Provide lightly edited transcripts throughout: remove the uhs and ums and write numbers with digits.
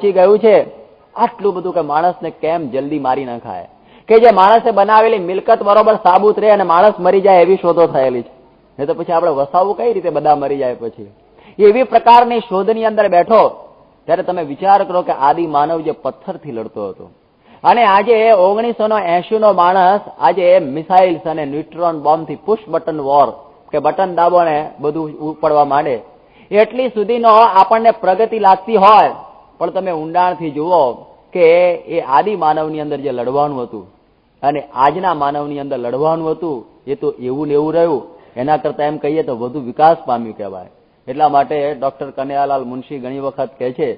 પહોંચી ગયું છે આટલું બધું કે માણસને કેમ જલ્દી મારી ન ખાય, કે જે માણસે બનાવેલી મિલકત બરોબર સાબુત રહે અને માણસ મરી જાય એવી શોધો થયેલી છે. નહીં તો પછી આપણે વસાવવું કઈ રીતે, બધા મરી જાય પછી. એવી પ્રકારની શોધની અંદર બેઠો ત્યારે તમે વિચાર કરો કે આદિ માનવ જે પથ્થરથી લડતો હતો અને આજે 1980 નો માણસ આજે મિસાઇલ્સ અને ન્યુટ્રોન બોમ્બથી પુશ બટન વોર કે બટન દાબો ને બધું ઉપડવા માંડે એટલી સુધીનો આપણને પ્રગતિ લાગતી હોય, પણ તમે ઊંડાણથી જુઓ કે એ આદિ માનવની અંદર જે લડવાનું હતું અને આજના માનવની અંદર લડવાનું હતું એ તો એવું ને એવું રહ્યું. એના કરતા એમ કહીએ તો વધુ વિકાસ પામ્યું કહેવાય. એટલા માટે ડોક્ટર કનૈયાલાલ મુનશી ઘણી વખત કહે છે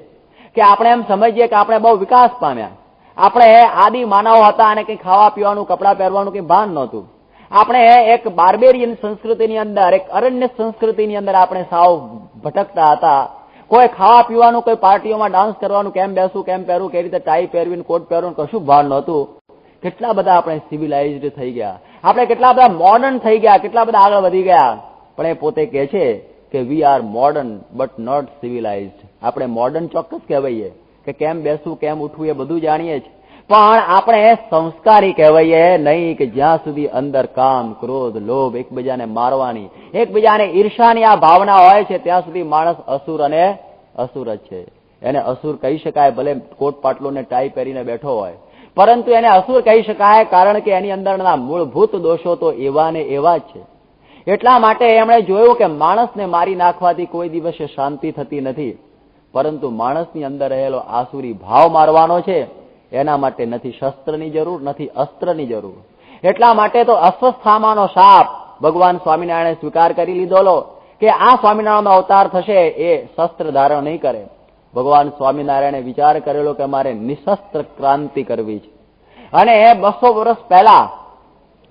કે આપણે એમ સમજીએ કે આપણે બહુ વિકાસ પામ્યા. આપણે આદિ માનવ હતા અને કંઈ ખાવા પીવાનું, કપડાં પહેરવાનું કંઈ ભાન નહોતું. આપણે એક બાર્બેરિયન સંસ્કૃતિની અંદર, એક અરણ્ય સંસ્કૃતિની અંદર આપણે સાવ ભટકતા હતા. કોઈ ખાવા પીવાનું, કોઈ પાર્ટીઓમાં ડાન્સ કરવાનું, કેમ બેસવું, કેમ પહેરવું, કઈ રીતે ટાઈ પહેરવીને કોટ પહેરવું, કશું ભાન નહોતું. કેટલા બધા આપણે સિવિલાઇઝડ થઈ ગયા, આપણે કેટલા બધા મોડર્ન થઈ ગયા, કેટલા બધા આગળ વધી ગયા. પણ એ પોતે કહે છે કે we are modern but not civilised. આપણે મોડર્ન ચોક્કસ કહેવાઈએ કે કેમ બેસવું, કેમ ઉઠવું એ બધું જાણીએ છીએ, પણ આપણે સંસ્કારી કહેવાઈએ નહીં કે જ્યાં સુધી અંદર કામ, ક્રોધ, લોભ, એકબીજાને મારવાની, એકબીજાને ઈર્ષાની આ ભાવના હોય છે ત્યાં સુધી માણસ અસુર અને અસુર જ છે. એને અસુર કહી શકાય, ભલે કોટ પાટલો ને ટાઈ પહેરીને બેઠો હોય, પરંતુ એને અસુર કહી શકાય કારણ કે એની અંદરના મૂળભૂત દોષો તો એવા ને એવા જ છે. એટલા માટે એમણે જોયું કે માણસને મારી નાખવાથી કોઈ દિવસે શાંતિ થતી નથી, પરંતુ માણસની અંદર રહેલો આસુરી ભાવ મારવાનો છે એના માટે નથી શસ્ત્રની જરૂર, નથી અસ્ત્રની જરૂર. એટલા માટે તો અસ્વસ્થામાનો શાપ ભગવાન સ્વામિનારાયણે સ્વીકાર કરી લીધોલો કે આ સ્વામિનારાયણનો અવતાર થશે એ શસ્ત્ર ધારણ નહીં કરે. ભગવાન સ્વામિનારાયણે વિચાર કરેલો કે મારે નિશસ્ત્ર ક્રાંતિ કરવી છે અને 200 વર્ષ પહેલા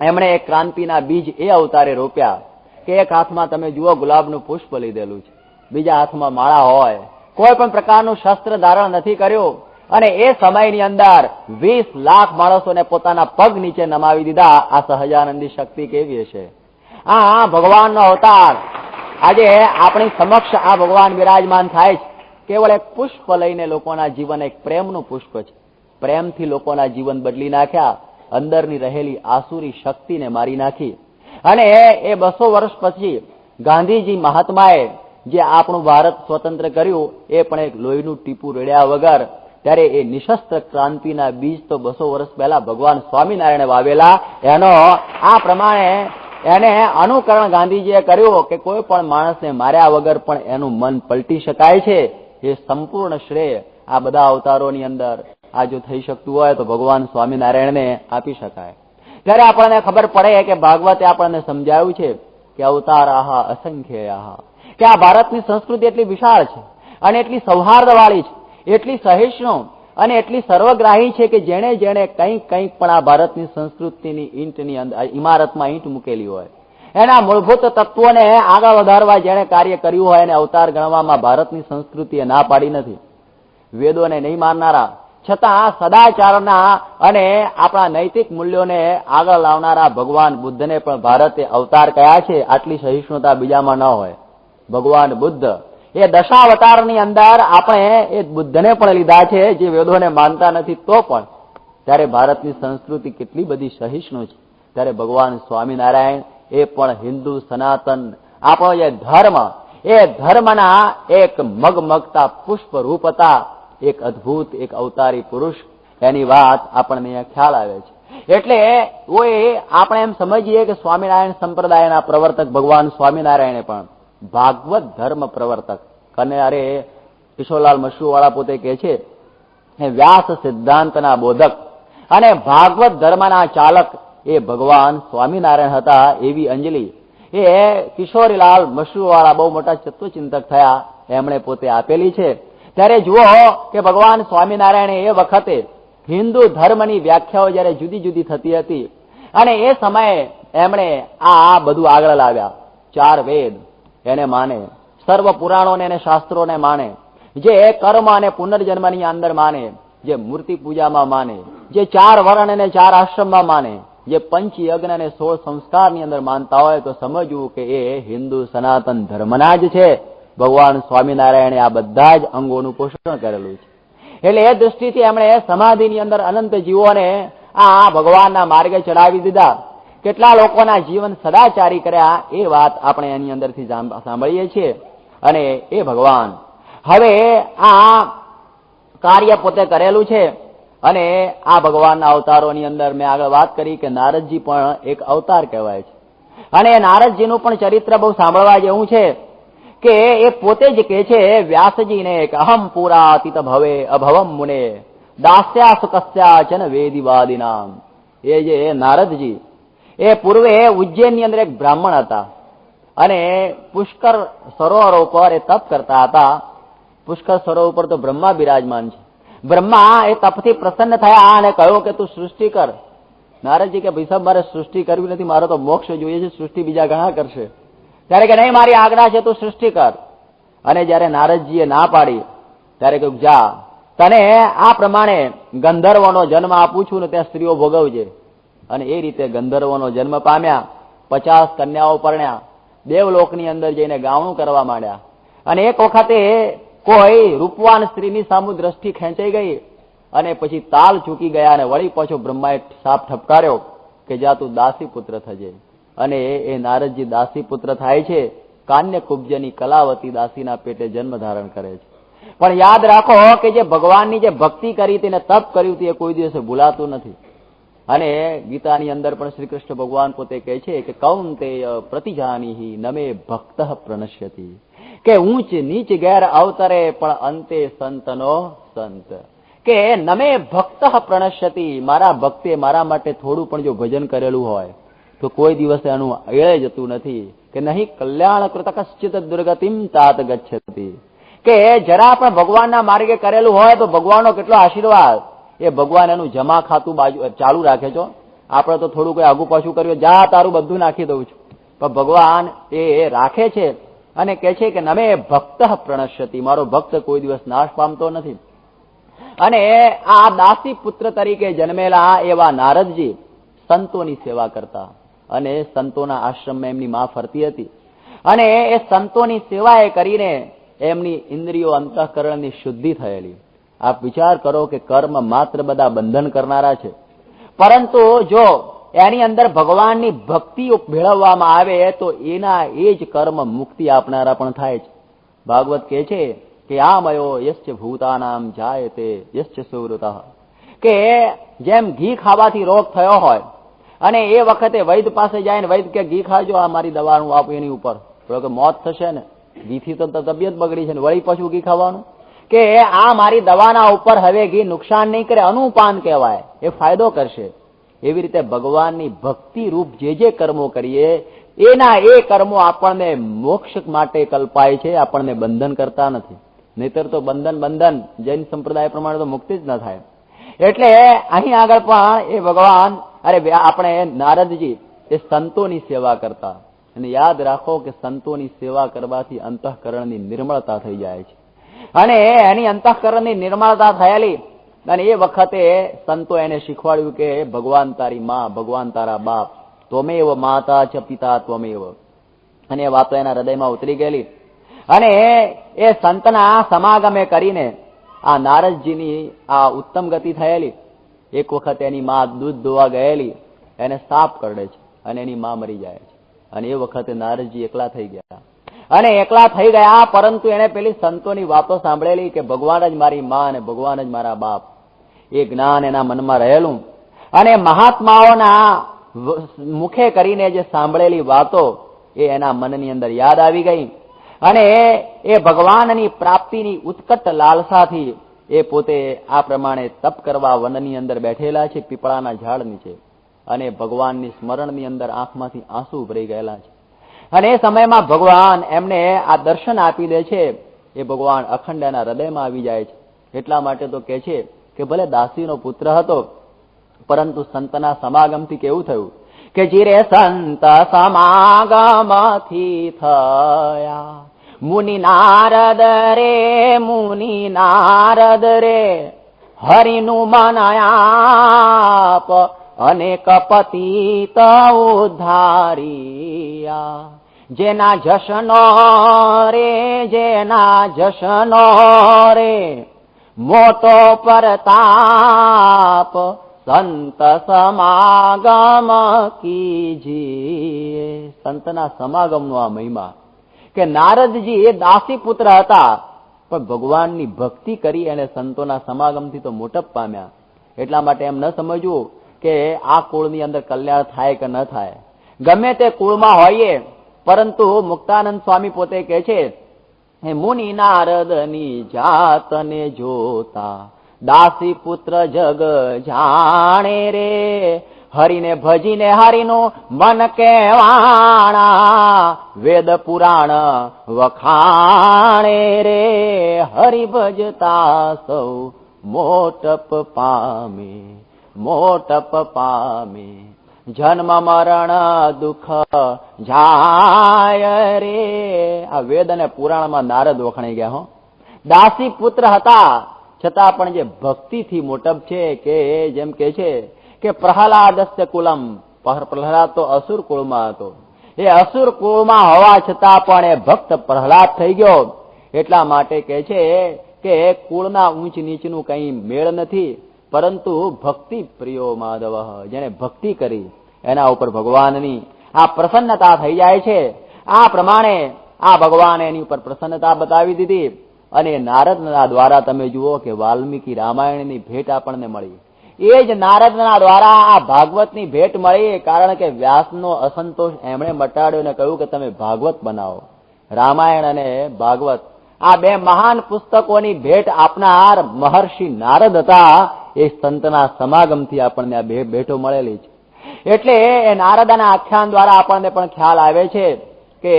એમણે એક ક્રાંતિના બીજ એ અવતારે રોપ્યા કે એક હાથમાં તમે જુઓ ગુલાબનું પુષ્પ લીધેલું છે, બીજા હાથમાં માળા હોય, કોઈ પણ પ્રકારનું શસ્ત્ર ધારણ નથી કર્યું અને એ સમયની અંદર 20 લાખ માણસોને પોતાના પગ નીચે નમાવી દીધા. આ સહજાનંદી શક્તિ કેવી હશે? આ ભગવાનનો અવતાર આજે આપણી સમક્ષ આ ભગવાન વિરાજમાન થાય છે. કેવળ એક પુષ્પ લઈને લોકોના જીવન, એક પ્રેમનું પુષ્પ છે, પ્રેમથી લોકોના જીવન બદલી નાખ્યા, અંદરની રહેલી આસુરી શક્તિને મારી નાખી. અને એ 200 વર્ષ પછી ગાંધીજી મહાત્માએ જે આપણું ભારત સ્વતંત્ર કર્યું એ પણ એક લોહીનું ટીપું રેડ્યા વગર, ત્યારે એ નિશસ્ત્ર ક્રાંતિના બીજ તો 200 વર્ષ પહેલા ભગવાન સ્વામિનારાયણે વાવેલા. એનો આ પ્રમાણે એને અનુકરણ ગાંધીજીએ કર્યું કે કોઈ પણ માણસને માર્યા વગર પણ એનું મન પલટી શકાય છે. એ સંપૂર્ણ શ્રેય આ બધા અવતારોની અંદર આ જો થઈ શકતું હોય તો ભગવાન સ્વામિનારાયણને આપી શકાય. ત્યારે આપણને ખબર પડે કે ભાગવતે આપણને સમજાવ્યું છે કે અવતાર આહા અસંખ્ય આહા, કે આ ભારતની સંસ્કૃતિ એટલી વિશાળ છે અને એટલી સૌહાર્દવાળી છે, એટલી સહિષ્ણુ અને એટલી સર્વગ્રાહી છે કે જેણે જેણે કંઈક પણ આ ભારતની સંસ્કૃતિની ઈંટની અંદર, ઇમારતમાં ઈંટ મૂકેલી હોય, એના મૂળભૂત તત્વોને આગળ વધારવા જેણે કાર્ય કર્યું હોય એને અવતાર ગણવામાં ભારતની સંસ્કૃતિએ ના પાડી નથી. વેદોને નહીં માનનારા છતાં સદાચારના અને આપણા નૈતિક મૂલ્યોને આગળ લાવનારા ભગવાન બુદ્ધને પણ ભારતે અવતાર કયા છે. આટલી સહિષ્ણુતા બીજામાં ન હોય. ભગવાન બુદ્ધ એ દશાવતારની અંદર આપણે એ બુદ્ધને પણ લીધા છે જે વેદોને માનતા નથી તો પણ. ત્યારે ભારતની સંસ્કૃતિ કેટલી બધી સહિષ્ણુ છે. ત્યારે ભગવાન સ્વામિનારાયણ એ પણ હિન્દુ સનાતન આપણો જે ધર્મ, એ ધર્મના એક મગમગતા પુષ્પ રૂપ હતા, એક અદભુત, એક અવતારી પુરુષ. એની વાત આપણને અહીંયા ખ્યાલ આવે છે. એટલે આપણે એમ સમજીએ કે સ્વામિનારાયણ સંપ્રદાયના પ્રવર્તક ભગવાન સ્વામિનારાયણે પણ ભાગવત ધર્મ પ્રવર્તક અને અરે કિશોરલાલ મશરૂવાળા પોતે કહે છે એ વ્યાસ સિદ્ધાંતના બોધક અને ભાગવત ધર્મના ચાલક એ ભગવાન સ્વામિનારાયણ હતા. એવી અંજલિ એ કિશોરીલાલ મશરૂવાળા બહુ મોટા તત્વચિંતક થયા, એમણે પોતે આપેલી છે. ત્યારે જુઓ કે ભગવાન સ્વામિનારાયણે એ વખતે હિન્દુ ધર્મની વ્યાખ્યાઓ જયારે જુદી જુદી થતી હતી અને એ સમયે એમણે આ બધું આગળ લાવ્યા. 4 વેદ એને માને, સર્વ પુરાણોને અને શાસ્ત્રોને માને, જે કર્મ અને પુનર્જન્મની અંદર માને, જે મૂર્તિ પૂજામાં માને, જે 4 વર્ણ અને 4 આશ્રમમાં માને, જે પંચ યજ્ઞ અને 16 સંસ્કારની અંદર માનતા હોય તો સમજવું કે એ હિન્દુ સનાતન ધર્મના જ છે. ભગવાન સ્વામિનારાયણે આ બધા જ અંગોનું પોષણ કરેલું છે. એટલે એ દૃષ્ટિથી એમણે સમાધિની અંદર અનંત જીવોને આ ભગવાનના માર્ગે ચડાવી દીધા. કેટલા લોકોના જીવન સદાચારી કર્યા એ વાત આપણે એની અંદરથી સાંભળીએ છીએ. અને એ ભગવાન હવે આ કાર્ય પોતે કરેલું છે. અને આ ભગવાનના અવતારોની અંદર મેં આગળ વાત કરી કે નારદજી પણ એક અવતાર કહેવાય છે. અને નારદજીનું પણ ચરિત્ર બહુ સાંભળવા જેવું છે કે એ પોતે જ કે છે વ્યાસજીને કે અહમ પુરાતીત ભવે અભવમ મુને દાસ્યા સુકસ્યા ચન વેદિવાદિનામ. એ જે નારદજી એ પૂર્વે ઉજ્જૈનની અંદર એક બ્રાહ્મણ હતા અને પુષ્કર સરોવર ઉપર એ તપ કરતા હતા. પુષ્કર સરોવર ઉપર તો બ્રહ્મા બિરાજમાન છે. બ્રહ્મા એ તપથી પ્રસન્ન થયા અને કહ્યું કે તું સૃષ્ટિ કર. નારદજી કે ભાઈ સાહેબ મારે સૃષ્ટિ કરવી નથી, મારો તો મોક્ષ જોઈએ છે, સૃષ્ટિ બીજા ઘણા કરશે. ત્યારે કે નહીં, મારી આજ્ઞા છે, તું સૃષ્ટિ કર. અને જયારે નારદજીએ ના પાડી ત્યારે કહ્યું જા, તને આ પ્રમાણે ગંધર્વનો જન્મ આપું છું ને ત્યાં સ્ત્રીઓ ભોગવજે. અને એ રીતે ગંધર્વનો જન્મ પામ્યા, 50 કન્યાઓ પરણ્યા, દેવલોકની અંદર જઈને ગાવણું કરવા માંડ્યા. અને એક વખતે કોઈ રૂપવાન સ્ત્રીની સામુ દ્રષ્ટિ ખેંચાઈ ગઈ અને પછી તાલ ચૂકી ગયા અને વળી પાછો બ્રહ્માએ સાપ ઠપકાર્યો કે જા તું દાસી પુત્ર થજે. અને એ નારદજી દાસી પુત્ર થાય છે. કાન્ય કુબ્જની કલાવતી દાસીના પેટે જન્મ ધારણ કરે છે. પણ યાદ રાખો કે જે ભગવાનની જે ભક્તિ કરી તેને તપ કર્યું તે કોઈ દિવસે ભૂલાતું નથી. અને ગીતાની અંદર પણ શ્રી કૃષ્ણ ભગવાન પોતે કહે છે કે કૌંતેય પ્રતિજાનીહિ નમે ભક્ત પ્રણશ્યતિ, કે ઊંચ નીચ ઘેર અવતરે પણ અંતે સંતનો સંત. કે નમે ભક્ત પ્રણશ્યતિ, મારા ભક્તે મારા માટે થોડું પણ જો ભજન કરેલું હોય તો કોઈ દિવસે એનું એળે જતું નથી. કે નહીં કલ્યાણ કૃત કશ્ચિત દુર્ગતિમ તાત ગચ્છતિ, કે જરા પણ ભગવાનના માર્ગે કરેલું હોય તો ભગવાનનો કેટલો આશીર્વાદ. એ ભગવાન એનું જમા ખાતું બાજુ ચાલુ રાખે છો. આપણે તો થોડું કોઈ આગુ પાછું કર્યું, જા તારું બધું નાખી દઉં છું. પણ ભગવાન એ રાખે છે અને કહે છે કે નમે ભક્ત પ્રણશ્યતિ, મારો ભક્ત કોઈ દિવસ નાશ પામતો નથી. અને આ દાસી પુત્ર તરીકે જન્મેલા એવા નારદજી સંતોની સેવા કરતા અને સંતોના આશ્રમમાં એમની માં ફરતી હતી. અને એ સંતોની સેવા એ કરીને એમની ઇન્દ્રિયો અંતઃકરણની શુદ્ધિ થયેલી. આપ વિચાર કરો કે કર્મ માત્ર બધા બંધન કરનારા છે, પરંતુ જો એની અંદર ભગવાનની ભક્તિ ભેળવવામાં આવે તો એના એ જ કર્મ મુક્તિ આપનારા પણ થાય છે. ભાગવત કહે છે કે આમયો યશ્ચ ભૂતાનામ જાયતે યશ્ચ સુવૃતઃ, કે જેમ ઘી ખાવાથી રોગ થયો હોય અને એ વખતે વૈદ પાસે જાય ને વૈદ કે ઘી ખાજો, આ મારી દવાનું આપું એની ઉપર, તો કે મોત થશે ને, ઘીથી તો તબિયત બગડી છે ને વળી પાછું ઘી ખાવાનું. કે આ મારી દવાના ઉપર હવે ઘી નુકસાન નહીં કરે, અનુપાન કહેવાય, એ ફાયદો કરશે. એવી રીતે ભગવાનની ભક્તિ રૂપ જે કર્મો કરીએ એના એ કર્મો આપણને મોક્ષ માટે કલ્પાય છે, આપણને બંધન કરતા નથી. નહીતર તો બંધન જૈન સંપ્રદાય પ્રમાણે તો મુક્તિ જ ન થાય. એટલે અહીં આગળ પણ એ ભગવાન આપણે નારદજી એ સંતોની સેવા કરતા. અને યાદ રાખો કે સંતોની સેવા કરવાથી અંતઃકરણની નિર્મળતા થઈ જાય છે. અને એની અંતઃકરણની નિર્મળતા થયેલી અને એ વખતે સંતો એને શીખવાડ્યું કે ભગવાન તારી માં, ભગવાન તારા બાપ, ત્વમેવ માતા ચ પિતા ત્વમેવ. અને એ વાતો એના હૃદયમાં ઉતરી ગયેલી. અને એ સંતના સમાગમે કરીને આ નારદજીની આ ઉત્તમ ગતિ થયેલી. એક વખત એની માં દૂધ દોવા ગયેલી, એને સાપ કરડે છે અને એની માં મરી જાય છે. અને એ વખતે નારદજી એકલા થઈ ગયા. અને એકલા થઈ ગયા, પરંતુ એને પેલી સંતોની વાતો સાંભળેલી કે ભગવાન જ મારી માં અને ભગવાન જ મારા બાપ. એ જ્ઞાન એના મનમાં રહેલું અને મહાત્માઓના મુખે કરીને જે સાંભળેલી વાતો એ એના મનની અંદર યાદ આવી ગઈ. અને એ ભગવાનની પ્રાપ્તિની ઉત્કટ લાલસાથી એ પોતે આ પ્રમાણે તપ કરવા વનની અંદર બેઠેલા છે, પીપળાના ઝાડ નીચે. અને ભગવાનની સ્મરણની અંદર આંખમાંથી આંસુ ભરાઈ ગયેલા છે. અને એ સમયમાં ભગવાન એમને આ દર્શન આપી દે છે. એ ભગવાન અખંડ એના હૃદયમાં આવી જાય છે. એટલા માટે તો કહે છે કે ભલે દાસીનો પુત્ર હતો, પરંતુ સંતના સમાગમથી કેવું થયું કે જીરે સંત સમાગમથી થયા મુનિ નારદ રે હરિનું મન આપ અનેક પતિત ઉદ્ધારિયા. જેના જશનો રે મોટો પરતાપ સંત સમાગમ કીજીએ. સંતના સમાગમનો આ મહિમા કે નારદજી એ દાસી પુત્ર હતા, પણ ભગવાનની ભક્તિ કરી અને સંતોના સમાગમથી તો મોટપ પામ્યા. એટલા માટે એમ ન સમજવું કે આ કુળની અંદર કલ્યાણ થાય કે ન થાય. ગમે તે કુળમાં હોઈએ, પરંતુ મુક્તાનંદ સ્વામી પોતે કહે છે, મુનિ નારદની જાતને જોતા દાસી પુત્ર જગ જાણે રે. હરિને ભજીને હરિનું મન કેવાણા, વેદ પુરાણ વખાણે રે. હરિ ભજતા સૌ મોટપ પામે, મોટપ પામે. જન્મ મરણ દુઃખ જાય રે. આ વેદ અને પુરાણમાં નારદ વખણાઈ ગયા. હો, દાસી પુત્ર હતા છતાં પણ જે ભક્તિથી મોટપ છે, કે જેમ કે છે કે પ્રહલાદસ્ય કુલમ, પ્રહલાદ તો અસુર કુળમાં હતો. એ અસુર કુળમાં હોવા છતાં પણ એ ભક્ત પ્રહલાદ થઈ ગયો. એટલા માટે કે છે કે કુળના ઊંચ નીચનું કઈ મેળ નથી, પરંતુ ભક્તિ પ્રિયો માધવ. જેને ભક્તિ કરી એના ઉપર ભગવાનની આ પ્રસન્નતા થઈ જાય છે. આ પ્રમાણે આ ભગવાને એની ઉપર પ્રસન્નતા બતાવી દીધી. અને નારદના દ્વારા તમે જુઓ કે વાલ્મીકી રામાયણની ભેટ આપણને મળી. એ જ નારદના દ્વારા આ ભાગવતની ભેટ મળી, કારણ કે વ્યાસનો અસંતોષ એમણે મટાડ્યો અને કહ્યું કે તમે ભાગવત બનાવો. રામાયણ અને ભાગવત આ બે મહાન પુસ્તકોની ભેટ આપનાર મહર્ષિ નારદ હતા. એ સંતના સમાગમથી આપણને આ બે ભેટો મળેલી છે. એટલે એ નારદના આખ્યાન દ્વારા આપણને પણ ખ્યાલ આવે છે કે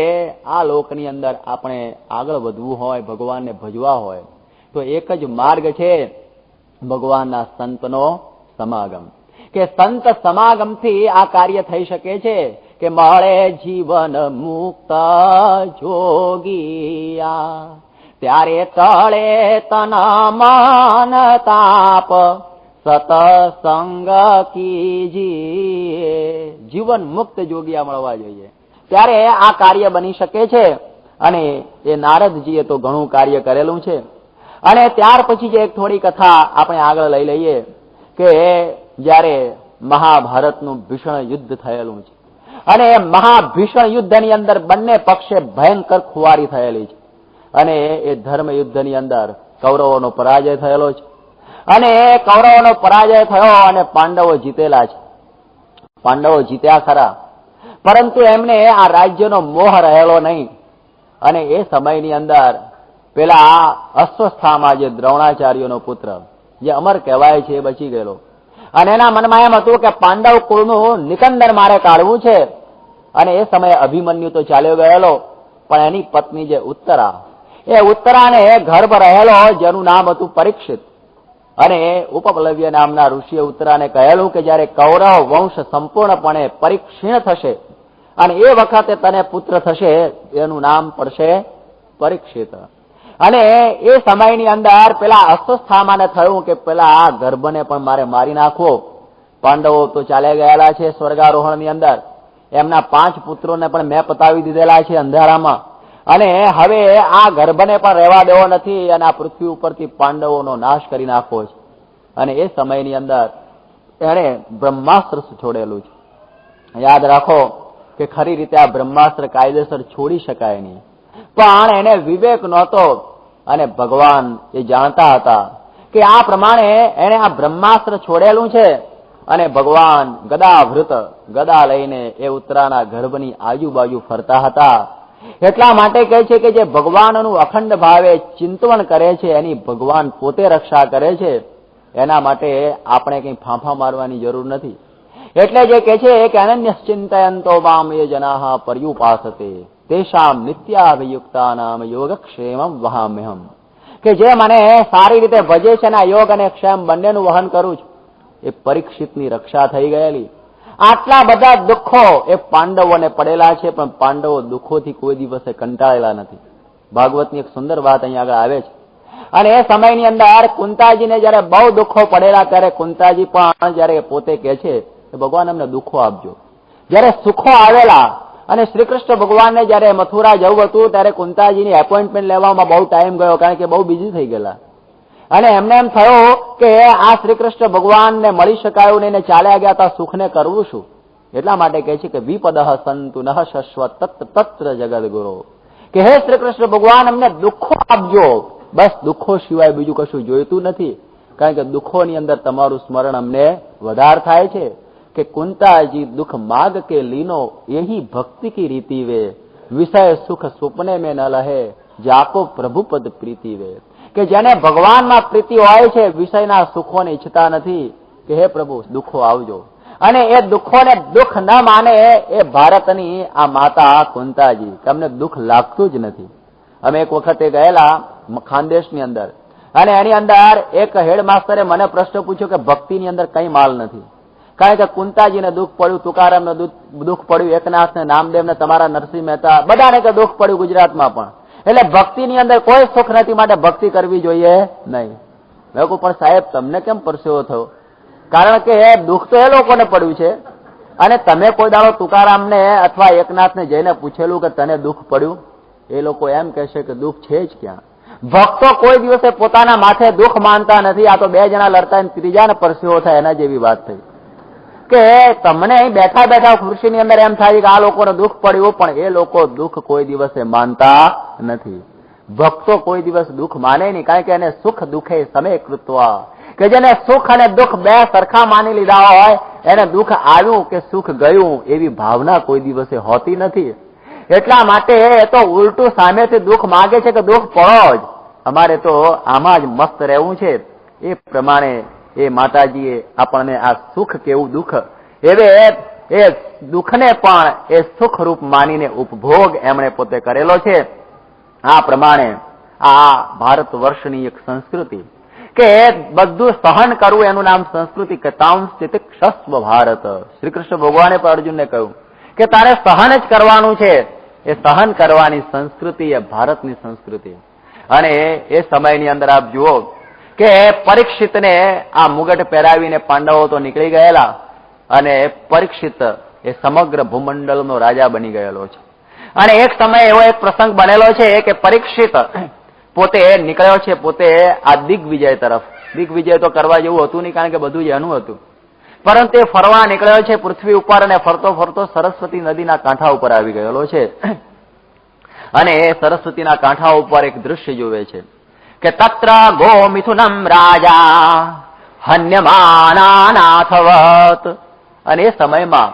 આ લોકની અંદર આપણે આગળ વધવું હોય, ભગવાનને ભજવા હોય, તો એક જ માર્ગ છે ભગવાનના સંતનો સમાગમ. કે સંત સમાગમથી આ કાર્ય થઈ શકે છે કે મળે જીવન મુક્ત જોગિયા. ત્યારે તળે તન મન તાપ સતસંગ કીજીએ. જીવન મુક્ત જોગિયા મળવા જોઈએ, ત્યારે આ કાર્ય બની શકે છે. અને એ નારદજીએ તો ઘણું કાર્ય કરેલું છે. અને ત્યાર પછી જે એક થોડી કથા આપણે આગળ લઈ લઈએ કે જયારે મહાભારતનું ભીષણ યુદ્ધ થયેલું છે, અને મહાભીષણ યુદ્ધની અંદર બંને પક્ષે ભયંકર ખુવારી થયેલી છે. અને એ ધર્મ યુદ્ધની અંદર કૌરવોનો પરાજય થયેલો છે. અને કૌરવોનો પરાજય થયો અને પાંડવો જીતેલા છે. પાંડવો જીત્યા ખરા, પરંતુ એમને આ રાજ્યનો મોહ રહેલો નહીં. અને એ સમયની અંદર પેલા અશ્વસ્થામાં જે દ્રોણાચાર્યનો પુત્ર, જે અમર કહેવાય છે, એ બચી ગયેલો. અને એના મનમાં એમ હતું કે પાંડવ કુળનું નિકંદન મારે કાઢવું છે. અને એ સમયે અભિમન્યુ તો ચાલ્યો ગયેલો, પણ એની પત્ની જે ઉત્તરા, એ ઉત્તરાને ગર્ભ રહેલો, જેનું નામ હતું પરીક્ષિત. અને ઉપપ્લવ્ય નામના ઋષિએ ઉત્તરાને કહેલું કે જયારે કૌરવ વંશ સંપૂર્ણપણે પરિક્ષીણ થશે અને એ વખતે તને પુત્ર થશે, એનું નામ પડશે પરીક્ષિત. અને એ સમયની અંદર પેલા અશ્વસ્થામાને થયું કે પેલા આ ગર્ભને પણ મારે મારી નાખવો. પાંડવો તો ચાલ્યા ગયેલા છે સ્વર્ગારોહણની અંદર. એમના 5 પુત્રોને પણ મેં પતાવી દીધેલા છે અંધારામાં. અને હવે આ ગર્ભને પણ રહેવા દેવો નથી, અને આ પૃથ્વી ઉપરથી પાંડવોનો નાશ કરી નાખવો છે. અને એ સમયની અંદર એણે બ્રહ્માસ્ત્ર છોડેલું છે. યાદ રાખો કે ખરી રીતે આ બ્રહ્માસ્ત્ર કાયદેસર છોડી શકાય નહીં, પણ એને વિવેક નહોતો. અને ભગવાન એ જાણતા હતા કે આ પ્રમાણે એને આ બ્રહ્માસ્ત્ર છોડેલું છે. અને ભગવાન ગદાવૃત, ગદા લઈને એ ઉત્તરાના ગર્ભની આજુબાજુ ફરતા હતા. એટલા માટે કહે છે કે જે ભગવાનનું અખંડ ભાવે ચિંતન કરે છે, એની ભગવાન પોતે રક્ષા કરે છે. એના માટે આપણે કઈ ફાંફા મારવાની જરૂર નથી. એટલે જે કહે છે કે અનન્યશ્ચિંતયંતો મામ યે જનાઃ પર્યુપાસતે તેષામ નિત્યાભિયુક્તાનામ યોગક્ષેમં વહામ્યહમ. કે જે મને સારી રીતે ભજે છે, ના યોગ અને ક્ષેમ બંનેનું વહન કરું છું. એ પરીક્ષિતની રક્ષા થઈ ગયેલી. આટલા બધા દુઃખો એ પાંડવોને પડેલા છે, પણ પાંડવો દુઃખોથી કોઈ દિવસે કંટાળેલા નથી. ભાગવતની એક સુંદર વાત અહીંયા આગળ આવે છે. અને એ સમયની અંદર કુંતાજીને જયારે બહુ દુઃખો પડેલા, ત્યારે કુંતાજી પણ જયારે પોતે કહે છે કે ભગવાન અમને દુઃખો આપજો. જયારે સુખો આવેલા અને શ્રી કૃષ્ણ ભગવાનને જયારે મથુરા જવું હતું, ત્યારે કુંતાજીની એપોઇન્ટમેન્ટ લેવામાં બહુ ટાઈમ ગયો, કારણ કે બહુ બિઝી થઈ ગયેલા. અને એમને એમ થયું કે આ શ્રી કૃષ્ણ ભગવાનને મળી શકાયું નહીં ને ચાલ્યા ગયા તો સુખને કરવું શું? એટલા માટે કહે છે કે વિપદઃ સંતુ નઃ શશ્વત તત્ર જગદગુરો, કે હે શ્રી કૃષ્ણ ભગવાન અમને દુઃખો આપજો, બસ દુઃખો સિવાય બીજું કશું જોઈતું નથી. કારણ કે દુઃખોની અંદર તમારું સ્મરણ અમને વધાર થાય છે. કે કુંતાજી દુઃખ માગ કે લીનો यही ભક્તિ કી રીતિ વે, વિષય સુખ સુપને में ન લહે, જાકો પ્રભુ પદ પ્રીતિ વે. કે જેને ભગવાનમાં પ્રીતિ હોય છે, વિષયના સુખોને ઈચ્છતા નથી, કે હે પ્રભુ દુઃખો આવજો. અને એ દુઃખોને દુઃખ ન માને એ ભારતની આ માતા કુંતાજી, તમને દુઃખ લાગતું જ નથી. અમે એક વખતે ગયેલા ખાનદેશની અંદર, અને એની અંદર એક હેડમાસ્ટરે મને પ્રશ્ન પૂછ્યો કે ભક્તિની અંદર કઈ માલ નથી. કારણ કે કુંતાજીને દુઃખ પડ્યું, તુકારામને દુઃખ પડ્યું, એકનાથને, નામદેવને, તમારા નરસિંહ મહેતા, બધાને કે દુઃખ પડ્યું ગુજરાતમાં પણ. એટલે ભક્તિની અંદર કોઈ સુખ નથી, માટે ભક્તિ કરવી જોઈએ નહીં. લોકો પણ સાહેબ તમને કેમ પરસેવો થયો? કારણ કે દુઃખ તો એ લોકોને પડ્યું છે, અને તમે કોઈ દાડો તુકારામને અથવા એકનાથને જઈને પૂછેલું કે તને દુઃખ પડ્યું? એ લોકો એમ કહેશે કે દુઃખ છે જ ક્યાં. ભક્તો કોઈ દિવસે પોતાના માથે દુઃખ માનતા નથી. આ તો બે જણા લડતા ત્રીજાને પરસેવો થાય એના જેવી વાત થઈ. કે તમને અહીં બેઠા બેઠા ખુરશીની અંદર એમ થાય કે આ લોકોને દુઃખ પડ્યું, પણ એ લોકો દુઃખ કોઈ દિવસે માનતા નથી. ભક્તો કોઈ દિવસ દુઃખ માને નહીં, કારણ કે એને સુખ દુઃખે સમે કૃત્વા, કે જેને સુખ અને દુઃખ બે સરખા માની લીધા હોય, એને દુઃખ આવ્યું કે સુખ ગયું એવી ભાવના કોઈ દિવસે હોતી નથી. એટલા માટે એ તો ઉલટું સામેથી દુઃખ માગે છે કે દુઃખ પડો જ, અમારે તો આમાં જ મસ્ત રહેવું છે. એ પ્રમાણે એ માતાજીએ આપણને આ સુખ કેવું દુઃખ, એ દુઃખને પણ એ સુખ રૂપ માનીને ઉપભોગ એમણે પોતે કરેલો છે. આ પ્રમાણે આ ભારત વર્ષની એક સંસ્કૃતિ, કે બધું સહન કરવું એનું નામ સંસ્કૃતિ. કતાંસ્તિતિક્ષસ્વ ભારત, શ્રી કૃષ્ણ ભગવાને પણ અર્જુનને કહ્યું કે તારે સહન જ કરવાનું છે. એ સહન કરવાની સંસ્કૃતિ એ ભારતની સંસ્કૃતિ. અને એ સમયની અંદર આપ જુઓ કે પરીક્ષિતને આ મુગટ પહેરાવીને પાંડવો તો નીકળી ગયેલા, અને પરીક્ષિત એ સમગ્ર ભૂમંડળનો રાજા બની ગયેલો છે. અને એક સમય એવો એક પ્રસંગ બનેલો છે કે પરીક્ષિત પોતે નીકળ્યો છે, પોતે આ દિગ્વિજય તરફ. દિગ્વિજય તો કરવા જેવું હતું નહીં, કારણ કે બધું જ એનું હતું. પરંતુ એ ફરવા નીકળ્યો છે પૃથ્વી ઉપર, અને ફરતો ફરતો સરસ્વતી નદીના કાંઠા ઉપર આવી ગયેલો છે. અને એ સરસ્વતીના કાંઠા ઉપર એક દૃશ્ય જોવે છે કે તત્ર ગો મિથુનમ રાજા હન્યમાનાથવત. અને એ સમયમાં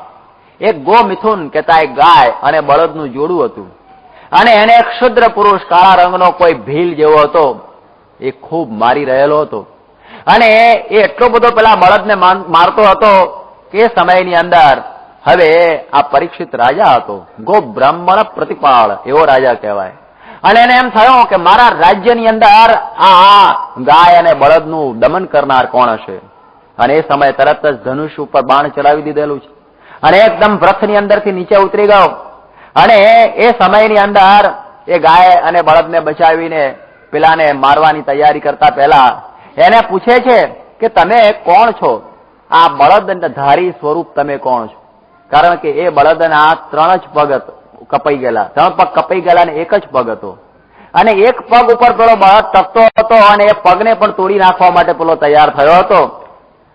એક ગો મિથુન કહેતા એક ગાય અને બળદનું જોડું હતું, અને એને એક ક્ષુદ્ર પુરુષ કાળા રંગનો કોઈ ભીલ જેવો હતો, એ ખૂબ મારી રહેલો હતો. અને એ એટલો બધો પેલા બળદને મારતો હતો કે એ સમયની અંદર હવે આ પરીક્ષિત રાજા હતો, ગો બ્રાહ્મણ પ્રતિપાળ એવો રાજા કહેવાય. અને એને એમ થયું કે મારા રાજ્યની અંદર આ ગાય અને બળદનું દમન કરનાર કોણ હશે. અને એ સમયે તરત જ ધનુષ ઉપર બાણ ચલાવી દીધેલું છે, અને એકદમ વ્રથની અંદરથી નીચે ઉતરી ગયો. અને એ સમયની અંદર એ ગાય અને બળદને બચાવીને પેલાને મારવાની તૈયારી કરતા પહેલા એને પૂછે છે કે તમે કોણ છો? આ બળદ ધારી સ્વરૂપ તમે કોણ છો? કારણ કે એ બળદના 3 જ પગ કપાઈ ગયેલા, 3 પગ કપાઈ ગયેલા અને 1 જ પગ હતો. અને એક પગ ઉપર પેલો બળદ ટકતો હતો, અને એ પગને પણ તોડી નાખવા માટે પેલો તૈયાર થયો હતો.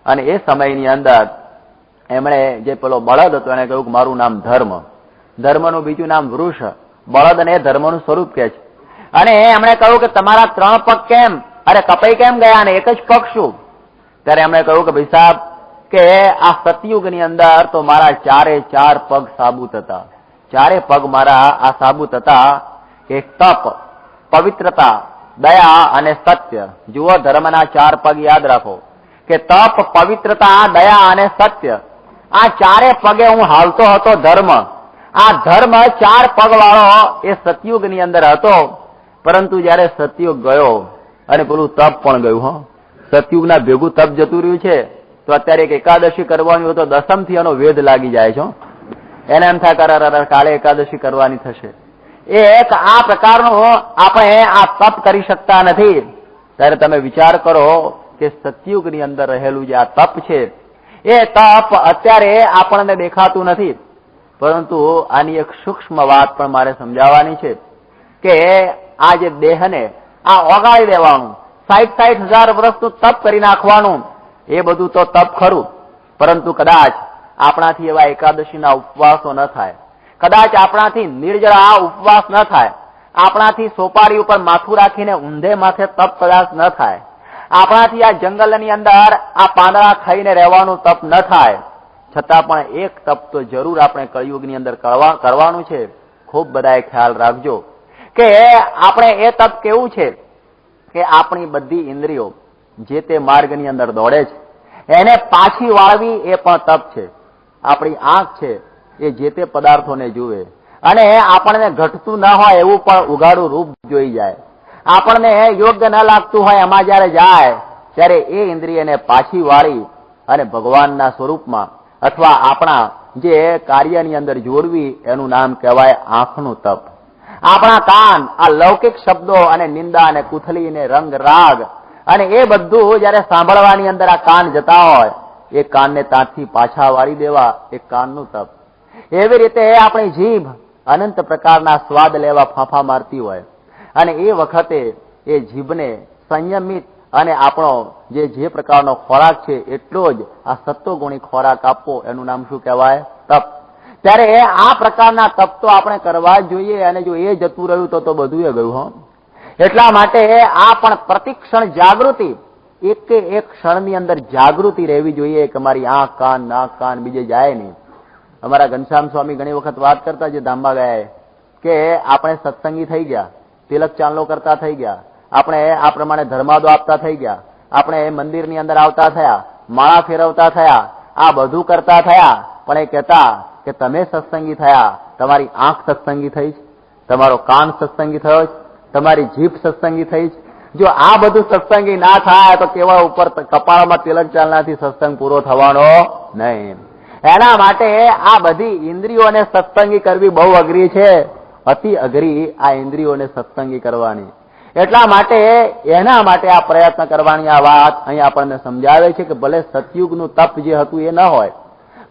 અને એ સમયની અંદર એમણે જે પેલો બળદ હતો એને કહ્યું કે મારું નામ ધર્મ, ધર્મનું બીજું નામ વૃષ, બળદ અને ધર્મનું સ્વરૂપ કહે છે. અને એમણે કહ્યું કે તમારા 3 પગ કેમ, અરે કપાઈ કેમ ગયા, અને 1 જ પગ શું? ત્યારે એમણે કહ્યું કે ભાઈ સાહેબ, કે આ સતયુગની અંદર તો મારા 4 પગ સાબુત હતા. 4 પગ મારા આ સાબુત હતા. એક તપ, પવિત્રતા, દયા અને સત્ય. જુઓ, ધર્મના 4 પગ યાદ રાખો કે તપ, પવિત્રતા, દયા અને સત્ય. આ 4 પગે હું હાલતો હતો ધર્મ. આ ધર્મ 4 પગ વાળો એ સતયુગની અંદર હતો. પરંતુ જયારે સતયુગ ગયો અને પેલું તપ પણ ગયું, હો, સતયુગના ભેગું તપ જતું રહ્યું છે, તો અત્યારે એક એકાદશી કરવાની હોય તો દસમથી એનો વેધ લાગી જાય છે. એને એમ થાય કાલે એકાદશી કરવાની થશે. એ એક આ પ્રકારનું આપણે આ તપ કરી શકતા નથી. ત્યારે તમે વિચાર કરો કે સતયુગની અંદર રહેલું જે આ તપ છે, એ તપ અત્યારે આપણને દેખાતું નથી. પરંતુ આની એક સૂક્ષ્મ વાત પણ મારે સમજાવવાની છે કે આ જે દેહને આ ઓગાળી દેવાનું, 60,000 વર્ષનું તપ કરી નાખવાનું, એ બધું તો તપ ખરું, પરંતુ કદાચ આપણાથી એવા એકાદશીના ઉપવાસો ન થાય, કદાચ આપણાથી નિર્જળા ઉપવાસ ન થાય, આપણાથી સોપારી ઉપર માથું રાખીને ઊંધે માથે તપ કદાચ ન થાય, આપણાથી આ જંગલની અંદર આ પાંદડા ખાઈને રહેવાનું તપ ન થાય, છતાં પણ એક તપ તો જરૂર આપણે કળિયુગની અંદર કરવાનું છે. ખૂબ બધાએ ખ્યાલ રાખજો કે આપણે એ તપ કેવું છે કે આપણી બધી ઇન્દ્રિયો જે તે માર્ગની અંદર દોડે છે એને પાછી વાળવી, એ પણ તપ છે. આપણી આંખ છે એ જે તે પદાર્થોને જુએ અને આપણને ઘટતું ન હોય એવું પણ ઉઘાડું રૂપ જોઈ જાય, આપણને યોગ્ય ન લાગતું હોય એમાં જયારે જાય ત્યારે એ ઇન્દ્રિયને પાછી વાળી અને ભગવાનના સ્વરૂપમાં અથવા આપણા જે કાર્યની અંદર જોડવી, એનું નામ કહેવાય આંખનું તપ. આપણા કાન આ લૌકિક શબ્દો અને નિંદા અને કુથલી ને રંગ રાગ અને એ બધું જયારે સાંભળવાની અંદર આ કાન જતા હોય, એ કાનને ત્યાંથી પાછા વાળી દેવા, એ કાનનું તપ. એવી રીતે આપણી જીભ અનંત પ્રકારના સ્વાદ લેવા ફાંફા મારતી હોય અને એ વખતે એ જીભને સંયમિત અને આપણો જે પ્રકારનો ખોરાક છે એટલો જ આ સત્વગુણી ખોરાક આપવો, એનું નામ શું કહેવાય? તપ. ત્યારે આ પ્રકારના તપ તો આપણે કરવા જ જોઈએ, અને જો એ જતું રહ્યું તો બધું એ ગયું. હો, એટલા માટે આ પણ પ્રતિક્ષણ જાગૃતિ, એક એક ક્ષણની અંદર જાગૃતિ રહેવી જોઈએ કે મારી આંખ કાન નાક કાન બીજે જાય નહીં. અમારા ઘનશ્યામ સ્વામી ઘણી વખત વાત કરતા, જે ધામમાં ગયા, કે આપણે સત્સંગી થઈ ગયા, તિલક ચાંદલો કરતા થઈ ગયા, આપણે આ પ્રમાણે ધર્માદો આપતા થઈ ગયા, આપણે મંદિરની અંદર આવતા થયા, માળા ફેરવતા થયા, આ બધું કરતા થયા, પણ એ કહેતા કે તમે સત્સંગી થયા, તમારી આંખ સત્સંગી થઈ છે, તમારો કાન સત્સંગી થયો છે, તમારી જીભ સત્સંગી થઈ છે. જો આ બધું સત્સંગી ના થાય તો કેવા ઉપર કપાળમાં તિલક ચાલનાથી સત્સંગ પૂરો થવાનો નહીં. એના માટે આ બધી ઇન્દ્રિયોને સત્સંગી કરવી બહુ અઘરી છે, અતિ અઘરી આ ઇન્દ્રિયોને સત્સંગી કરવાની. એટલા માટે એના માટે આ પ્રયત્ન કરવાની આ વાત અહીં આપણને સમજાવે છે કે ભલે સતયુગનું તપ જે હતું એ ન હોય,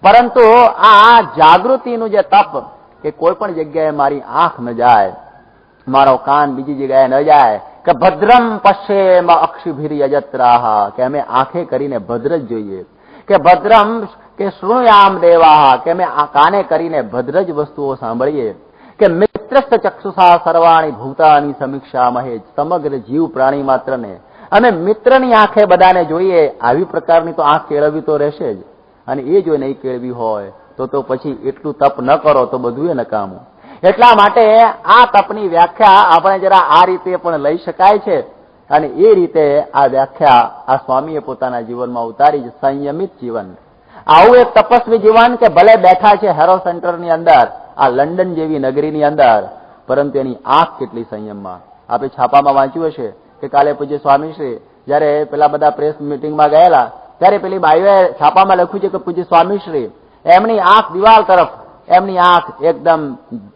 પરંતુ આ જાગૃતિનું જે તપ, કે કોઈ પણ જગ્યાએ મારી આંખ ન જાય, મારો કાન બીજી જગ્યાએ ન જાય, કે ભદ્રમ પશ્યેમ અક્ષિભિર્યજત્રાહ, કે અમે આંખે કરીને ભદ્ર જ જોઈએ, કે ભદ્રમ કે શૃણુયામ દેવાહ, કે અમે આ કાને કરીને ભદ્ર જ વસ્તુઓ સાંભળીએ, કે મિત્રસ્થ ચક્ષુષા સર્વાણી ભૂતાની સમીક્ષા મહે, સમગ્ર જીવ પ્રાણી માત્રને અમે મિત્રની આંખે બધાને જોઈએ. આવી પ્રકારની તો આંખ કેળવવી તો રહેશે જ, અને એ જો નહીં કેળવી હોય તો પછી એટલું તપ ન કરો તો બધું એ નકામું. એટલા માટે આ તપની વ્યાખ્યા આપણે જરા આ રીતે પણ લઈ શકાય છે, અને એ રીતે આ વ્યાખ્યા આ સ્વામીએ પોતાના જીવનમાં ઉતારી છે. સંયમિત જીવન, આવું એક તપસ્વી જીવન કે ભલે બેઠા છે હેરો સેન્ટરની અંદર, આ લંડન જેવી નગરીની અંદર, પરંતુ એની આંખ કેટલી સંયમમાં. આપણે છાપામાં વાંચ્યું હશે કે કાલે પૂજ્ય સ્વામીશ્રી જયારે પેલા બધા પ્રેસ મિટિંગમાં ગયેલા, ત્યારે પેલી બાઈઓએ છાપામાં લખ્યું છે કે પૂજ્ય સ્વામીશ્રી એમની આંખ દિવાલ તરફ, એમની આંખ એકદમ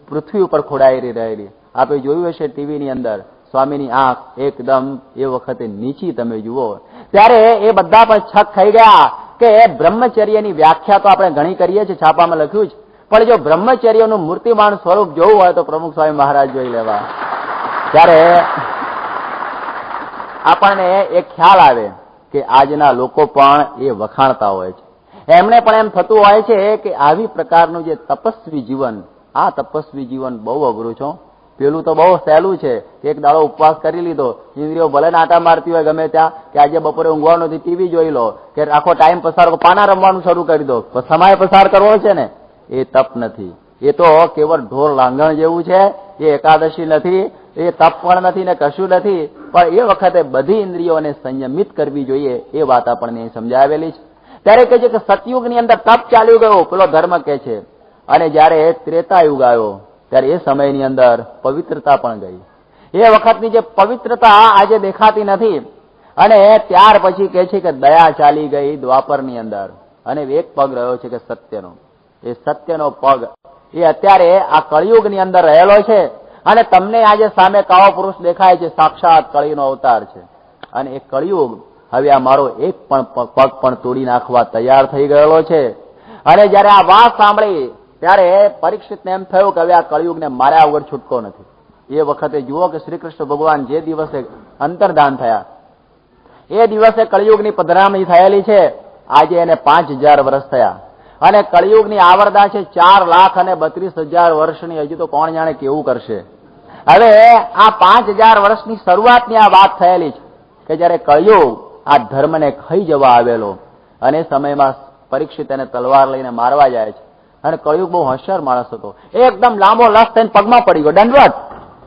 પૃથ્વી ઉપર ખોડાયેલી રહેલી. આપણે જોયું હશે ટીવીની અંદર, સ્વામીની આંખ એકદમ એ વખતે નીચી તમે જુઓ. ત્યારે એ બધા પણ છક થઈ ગયા કે બ્રહ્મચર્યની વ્યાખ્યા તો આપણે ઘણી કરીએ છીએ, છાપામાં લખ્યું છે, પણ જો બ્રહ્મચર્યનું મૂર્તિમાન સ્વરૂપ જોવું હોય તો પ્રમુખ સ્વામી મહારાજ જોઈ લેવા. ત્યારે આપણને એક ખ્યાલ આવે કે આજના લોકો પણ એ વખાણતા હોય છે. એમને પણ એમ થતું હોય છે કે આવી પ્રકારનું જે તપસ્વી જીવન, આ તપસ્વી જીવન બહુ અઘરું છે. પેલું તો બહુ સહેલું છે કે એક દાડો ઉપવાસ કરી લીધો, ઇન્દ્રિયો ભલે નાટા મારતી હોય ગમે ત્યાં, કે આજે બપોરે ઊંઘવાનું નથી, ટીવી જોઈ લો, કે આખો ટાઈમ પસાર, પાના રમવાનું શરૂ કરી દો, સમય પસાર કરવો છે ને, એ તપ નથી. એ તો કેવળ ઢોર લાંગણ જેવું છે. એ એકાદશી નથી, એ તપ પણ નથી ને કશું નથી. પણ એ વખતે બધી ઇન્દ્રિયોને સંયમિત કરવી જોઈએ, એ વાત આપણને સમજાવેલી છે. ત્યારે કહે છે કે સતયુગની અંદર તપ ચાલ્યું ગયો, પેલો ધર્મ કહે છે, અને જયારે ત્રેતા યુગ આવ્યો ત્યારે એ સમયની અંદર પવિત્રતા પણ ગઈ. એ વખતની જે પવિત્રતા આજે દેખાતી નથી. અને ત્યાર પછી કહે છે કે દયા ચાલી ગઈ દ્વાપરની અંદર, અને એક પગ રહ્યો છે કે સત્યનો. એ સત્યનો પગ એ અત્યારે આ કળિયુગની અંદર રહેલો છે. અને તમને આજે સામે કાળો પુરુષ દેખાય છે, સાક્ષાત કળીનો અવતાર છે. અને એ કળિયુગ હવે આ મારો એક પણ પગ પણ તોડી નાખવા તૈયાર થઈ ગયેલો છે. અને જયારે આ વાત સાંભળી ત્યારે પરીક્ષિતને એમ થયું કે હવે આ કળિયુગને માર્યા વગર છૂટકો નથી. એ વખતે જુઓ કે શ્રી કૃષ્ણ ભગવાન જે દિવસે અંતર્ધાન થયા, એ દિવસે કળિયુગની પધરામણી થયેલી છે. આજે એને 5000 વર્ષ થયા અને કળિયુગની આવરદા છે 4,32,000 વર્ષની. હજુ તો કોણ જાણે કેવું કરશે. હવે આ 5000 વર્ષની શરૂઆતની આ વાત થયેલી છે કે જયારે કળિયુગ આ ધર્મને ખાઈ જવા આવેલો અને સમયમાં પરીક્ષિત એને તલવાર લઈને મારવા જાય છે. અને કળિયુગ બહુ હોશિયાર માણસ હતો. એકદમ લાંબો લસ થઈને પગમાં પડી ગયો, દંડવત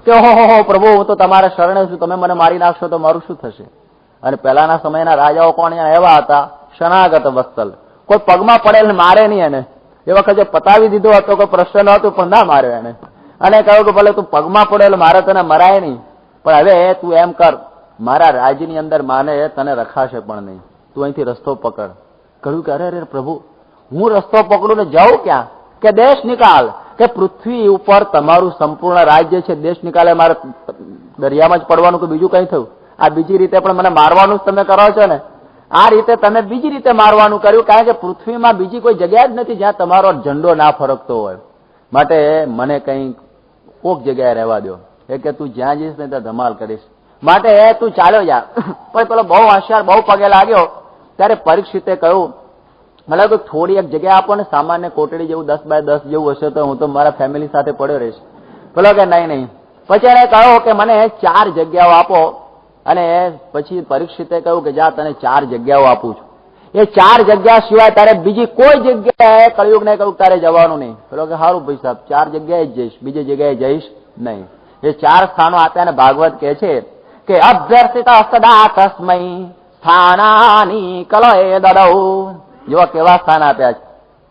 કે ઓહો પ્રભુ, હું તો તમારા શરણે છું, તમે મને મારી નાખશો તો મારું શું થશે? અને પહેલાના સમયના રાજાઓ કોણ એવા હતા? શરણાગત વત્સલ. કોઈ પગમાં પડેલ મારે નહીં એને. એ વખતે પતાવી દીધો હતો, કોઈ પ્રશ્ન નહોતો પણ ના માર્યો એને. અને કહ્યું કે ભલે તું પગમાં પડેલ મારે તને મરાય નહીં, પણ હવે તું એમ કર, મારા રાજ્યની અંદર માને તને રખાશે પણ નહીં, તું અહીંથી રસ્તો પકડ. કહ્યું કે અરે પ્રભુ, હું રસ્તો પકડું ને જાઉં ક્યાં? કે દેશ નિકાલ, કે પૃથ્વી ઉપર તમારું સંપૂર્ણ રાજ્ય છે, દેશ નિકાલે મારે દરિયામાં જ પડવાનું કે બીજું કઈ થયું? આ બીજી રીતે પણ મને મારવાનું જ તમે કરો છો ને. આ રીતે તમે બીજી રીતે મારવાનું કર્યું, કારણ કે પૃથ્વીમાં બીજી કોઈ જગ્યા જ નથી જ્યાં તમારો ઝંડો ના ફરકતો હોય. માટે મને કઈ કોક જગ્યાએ રહેવા દો. એ કે તું જ્યાં જઈશ ને ત્યાં ધમાલ કરીશ, માટે તું ચાલ્યો જા. પણ પેલો બહુ હોશિયાર, બહુ પગે લાગ્યો. ત્યારે પરીક્ષિતે કહ્યું, મને તો થોડી એક જગ્યા આપો ને, સામાન્ય કોટડી જેવું 10 બાય 10 જેવું હશે તો હું તો મારા ફેમિલી સાથે પડ્યો રહીશ. પેલો કે નહીં. પછી એને કહ્યું કે મને 4 જગ્યાઓ આપો. અને પછી પરીક્ષિતે કહ્યું કે જા, તને 4 જગ્યાઓ આપું છું. એ 4 જગ્યા સિવાય તારે બીજી કોઈ જગ્યાએ કળિયુગને કહ્યું તારે જવાનું નહીં. પેલો કે સારું ભાઈ સાહેબ, 4 જગ્યાએ જ જઈશ, બીજી જગ્યાએ જઈશ નહીં. એ 4 સ્થાનો આપ્યા અને ભાગવત કહે છે કે અભ્યર્થિત સદા તસ્મૈ સ્થાનાની કલયે દદૌ. જેવા કેવા સ્થાન આપ્યા છે,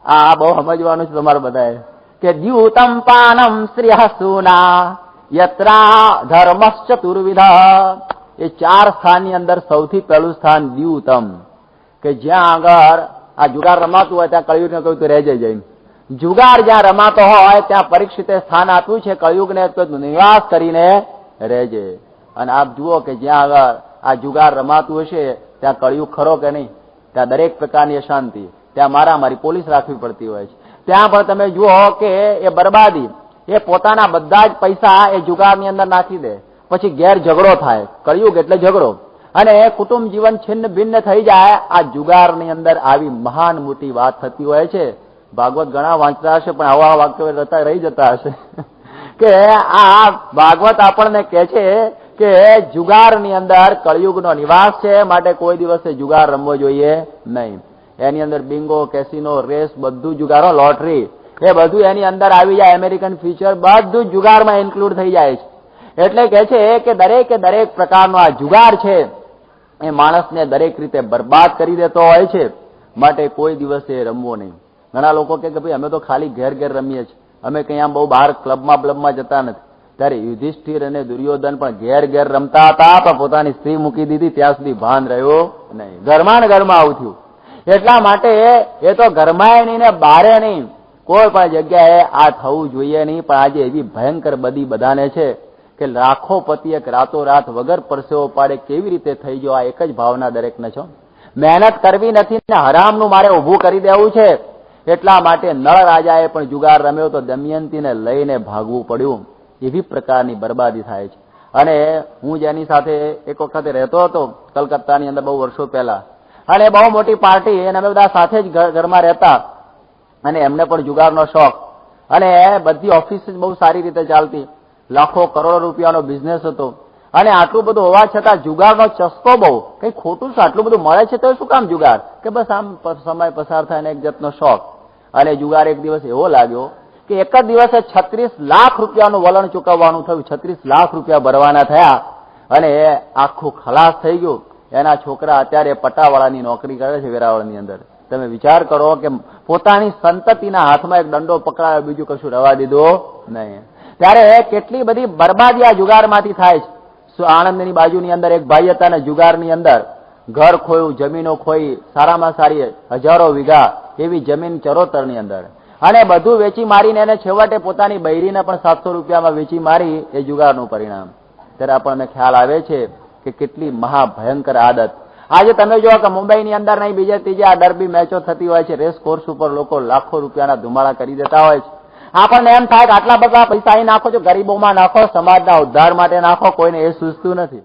આ બહુ સમજવાનું છે તમારે બધાએ. કે દ્યુતમ પાનમ શ્રીહ સુના યત્રા ધર્મશ્ચતુર્વિધા. એ 4 સ્થાનની અંદર સૌથી પહેલું સ્થાન દ્યુતમ, કે જ્યાં આગળ આ જુગાર રમાતું હોય ત્યાં કળિયુગને કહ્યું તું રહેજે જઈને. જુગાર જ્યાં રમાતો હોય ત્યાં પરીક્ષિતે સ્થાન આપ્યું છે કળિયુગને નિવાસ કરીને રહેજે. અને આપ જુઓ કે જ્યાં આગળ આ જુગાર રમાતું હશે ત્યાં કળિયુગ ખરો કે નહીં? ત્યાં દરેક પ્રકારની અશાંતિ, ત્યાં મારામારી, પોલીસ રાખવી પડતી હોય છે. ત્યાં પણ તમે જુઓ કે એ બરબાદી, એ પોતાના બધા જ પૈસા એ જુગારની અંદર નાખી દે, પછી ઘેર ઝઘડો થાય. કળિયુગ એટલે ઝઘડો, અને કુટુંબ જીવન છિન્ન ભિન્ન થઈ જાય. આ જુગારની અંદર આવી મહાન મોટી વાત થતી હોય છે. ભાગવત ઘણા વાંચતા હશે પણ આવા વાક્યો રહી જતા હશે. કે આ ભાગવત આપણને કહે છે કે જુગારની અંદર કળિયુગનો નિવાસ છે, માટે કોઈ દિવસે જુગાર રમવો જોઈએ નહીં. એની અંદર બિંગો, કેસિનો, રેસ, બધું જુગારો, લોટરી, એ બધું એની અંદર આવી જાય. અમેરિકન ફ્યુચર બધું જુગારમાં ઇન્ક્લુડ થઈ જાય છે. એટલે કે છે કે દરેક પ્રકારનો આ જુગાર છે એ માણસને દરેક રીતે બરબાદ કરી દેતો હોય છે. માટે કોઈ દિવસે રમવો નહીં. ઘણા લોકો કે ભાઈ અમે તો ખાલી ઘેર રમીએ છીએ, અમે કઈ આમ બહુ બહાર ક્લબમાં જતા નથી. ત્યારે યુધિષ્ઠિર અને દુર્યોધન પણ ઘેર રમતા હતા, પણ પોતાની સ્ત્રી મૂકી દીધી ત્યાં સુધી ભાન રહ્યો નહીં. ઘરમાં આવું થયું. એટલા માટે એ તો ઘરમાં નહીં ને બહારે નહીં, કોઈ પણ જગ્યાએ આ થવું જોઈએ નહીં. પણ આજે એવી ભયંકર બધી બધાને છે કે લાખો પતિ એક રાતોરાત વગર પરસેવો પાડે કેવી રીતે થઈ ગયો, આ એક જ ભાવના દરેકને છો. મહેનત કરવી નથી ને હરામનું મારે ઊભું કરી દેવું છે. એટલા માટે નળ રાજાએ પણ જુગાર રમ્યો તો દમયંતીને લઈને ભાગવું પડ્યું. એવી પ્રકારની બરબાદી થાય છે. અને હું જેની સાથે એક વખતે રહેતો હતો કલકત્તાની અંદર બહુ વર્ષો પહેલા, અને બહુ મોટી પાર્ટી, અને અમે બધા સાથે જ ઘરમાં રહેતા, અને એમને પણ જુગારનો શોખ, અને બધી ઓફિસ બહુ સારી રીતે ચાલતી, લાખો કરોડો રૂપિયાનો બિઝનેસ હતો. અને આટલું બધું હોવા છતાં જુગારનો ચસ્કો બહુ, કઈ ખોટું છે? આટલું બધું મળે છે તો શું કામ જુગાર? કે બસ આમ સમય પસાર થાય ને એક જાતનો શોખ. અને જુગાર એક દિવસ એવો લાગ્યો કે એક જ દિવસે 36 લાખ રૂપિયાનું વલણ ચૂકવવાનું થયું. 36 લાખ રૂપિયા ભરવાના થયા, અને આખું ખલાસ થઈ ગયું. એના છોકરા અત્યારે પટાવાળાની નોકરી કરે છે વેરાવળની અંદર. તમે વિચાર કરો કે પોતાની સંતતિના હાથમાં એક દંડો પકડાયો, બીજું કશું રવા દીધો નહીં. ત્યારે કેટલી બધી બરબાદી આ જુગારમાંથી થાય છે. આણંદની બાજુની અંદર એક ભાઈ હતા ને જુગારની અંદર ઘર ખોયું, જમીનો ખોઈ, સારામાં સારી હજારો વીઘા એવી જમીન ચરોતરની અંદર, અને બધું વેચી મારીને એને છેવટે પોતાની બૈરીને પણ 700 રૂપિયામાં વેચી મારી. એ જુગારનું પરિણામ. ત્યારે આપણને ખ્યાલ આવે છે કે કેટલી મહાભયંકર આદત. આજે તમે જો કે મુંબઈની અંદર નહીં, બીજે ત્રીજે આ ડર્બી મેચો થતી હોય છે, રેસ કોર્સ ઉપર લોકો લાખો રૂપિયાના ધુમાડા કરી દેતા હોય છે. આપણને એમ થાય કે આટલા બધા પૈસા અહીં નાખો છો, ગરીબોમાં નાખો, સમાજના ઉદ્ધાર માટે નાખો, કોઈને એ સૂઝતું નથી.